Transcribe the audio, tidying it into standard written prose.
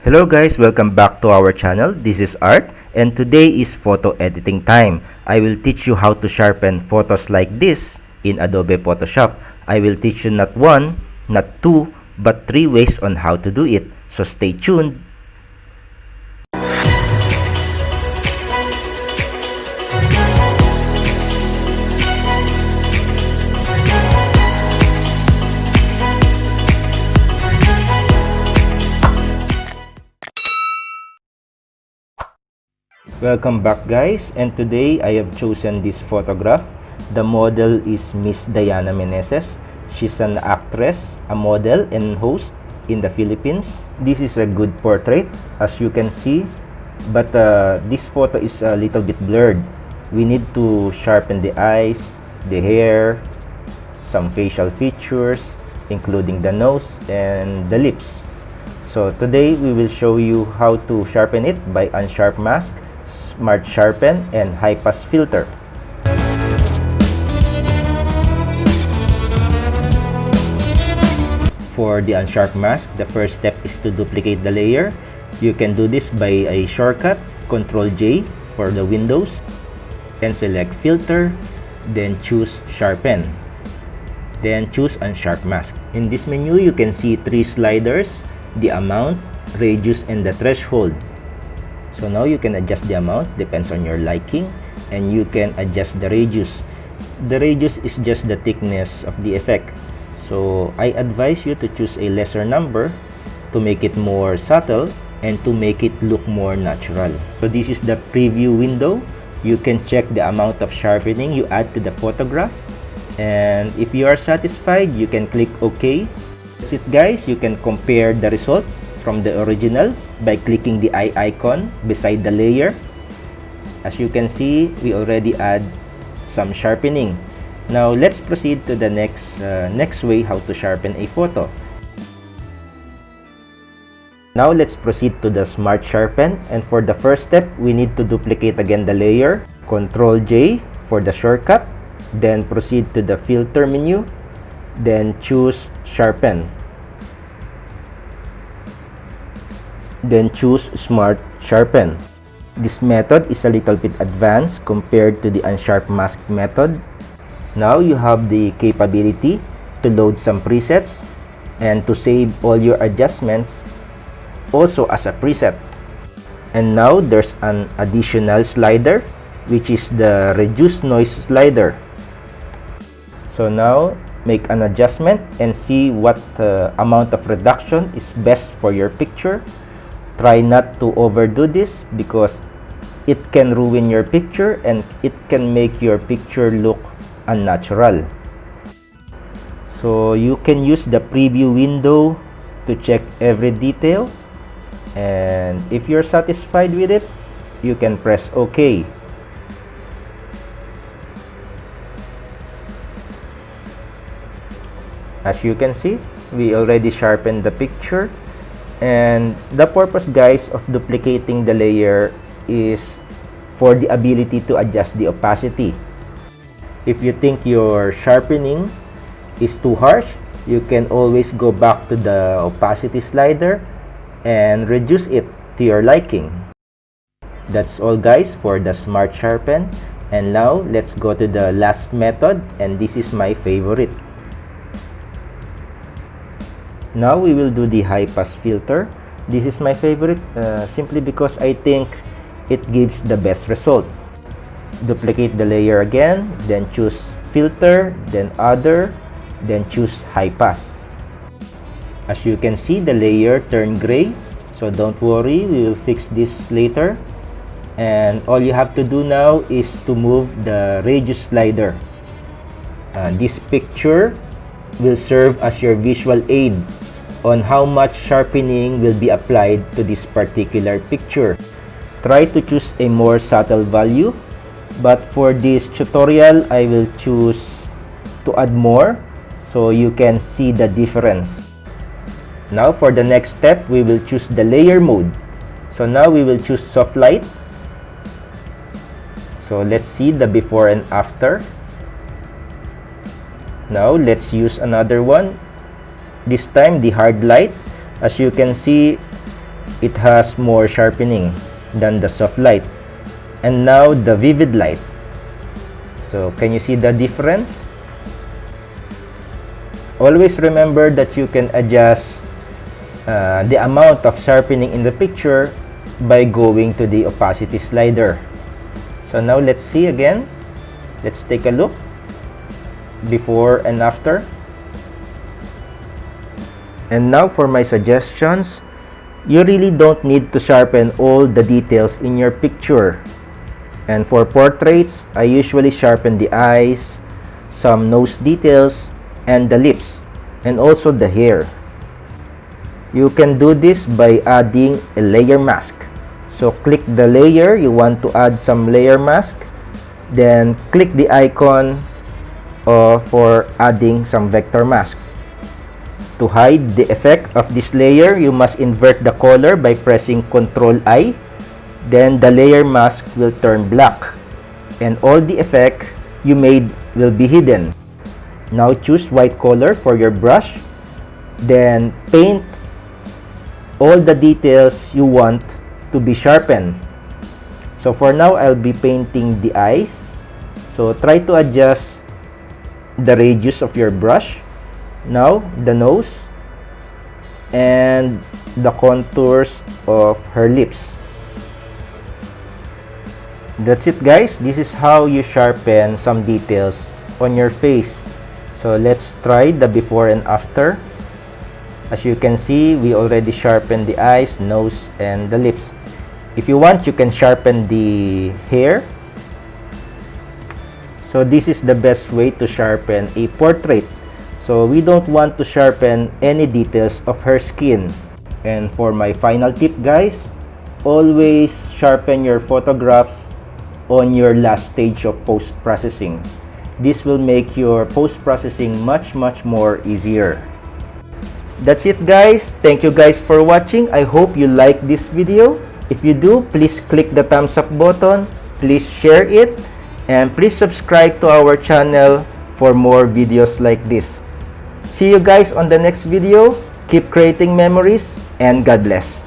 Hello guys, welcome back to our channel. This is Art and today is photo editing time. I will teach you how to sharpen photos like this in Adobe Photoshop. I will teach you not one, not two, but 3 ways on how to do it. So stay tuned. Welcome back guys, and today I have chosen this photograph. The model is Miss Diana Meneses. She's an actress, a model, and host in the Philippines. This is a good portrait as you can see, but this photo is a little bit blurred. We need to sharpen the eyes, the hair, some facial features including the nose and the lips. So today we will show you how to sharpen it by UNSHARP mask, Smart Sharpen, and High Pass filter. For the UNSHARP mask, the first step is to duplicate the layer. You can do this by a shortcut, Ctrl-J for the Windows, then select Filter, then choose Sharpen, then choose UNSHARP mask. In this menu, you can see 3 sliders: the amount, radius, and the threshold. So now you can adjust the amount, depends on your liking, and you can adjust the radius. The radius is just the thickness of the effect. So I advise you to choose a lesser number to make it more subtle and to make it look more natural. So this is the preview window. You can check the amount of sharpening you add to the photograph. And if you are satisfied, you can click OK. That's it guys, you can compare the result from the original by clicking the eye icon beside the layer. As you can see, we already add some sharpening. Now let's proceed to the next way how to sharpen a photo. Now let's proceed to the Smart Sharpen, and for the first step we need to duplicate again the layer. Ctrl-J for the shortcut, then proceed to the filter menu, then choose Sharpen, then choose Smart Sharpen. This method is a little bit advanced compared to the UNSHARP mask method. Now you have the capability to load some presets and to save all your adjustments also as a preset. And now there's an additional slider, which is the reduce noise slider. So now make an adjustment and see what amount of reduction is best for your picture. Try not to overdo this because it can ruin your picture and it can make your picture look unnatural. So you can use the preview window to check every detail, and if you're satisfied with it, you can press OK. As you can see, we already sharpened the picture. And the purpose guys of duplicating the layer is for the ability to adjust the opacity. If you think your sharpening is too harsh, you can always go back to the opacity slider and reduce it to your liking. That's all guys for the Smart Sharpen. And now let's go to the last method, and this is my favorite. Now we will do the High Pass filter. This is my favorite simply because I think it gives the best result. Duplicate the layer again, then choose Filter, then Other, then choose High Pass. As you can see, the layer turned gray, so don't worry, we will fix this later. And all you have to do now is to move the radius slider. This picture will serve as your visual aid on how much sharpening will be applied to this particular picture. Try to choose a more subtle value, but for this tutorial I will choose to add more so you can see the difference. Now for the next step, we will choose the layer mode. So now we will choose soft light. So let's see the before and after. Now let's use another one, this time the hard light. As you can see, it has more sharpening than the soft light. And now the vivid light. So can you see the difference? Always remember that you can adjust the amount of sharpening in the picture by going to the opacity slider. So now let's see again. Let's take a look before and after. And now for my suggestions. You really don't need to sharpen all the details in your picture. And for portraits, I usually sharpen the eyes, some nose details, and the lips, and also the hair. You can do this by adding a layer mask. So click the layer you want to add some layer mask, then click the icon for adding some vector mask. To hide the effect of this layer, you must invert the color by pressing Ctrl I. Then the layer mask will turn black, and all the effect you made will be hidden. Now choose white color for your brush, then paint all the details you want to be sharpened. So for now, I'll be painting the eyes. So try to adjust the radius of your brush. Now the nose and the contours of her lips. That's it, guys. This is how you sharpen some details on your face. So let's try the before and after. As you can see, we already sharpened the eyes, nose, and the lips. If you want, you can sharpen the hair. So this is the best way to sharpen a portrait. So we don't want to sharpen any details of her skin. And for my final tip, guys, always sharpen your photographs on your last stage of post-processing. This will make your post-processing much more easier. That's it, guys. Thank you guys for watching. I hope you like this video. If you do, please click the thumbs up button, please share it, and please subscribe to our channel for more videos like this. See you guys on the next video. Keep creating memories, and God bless.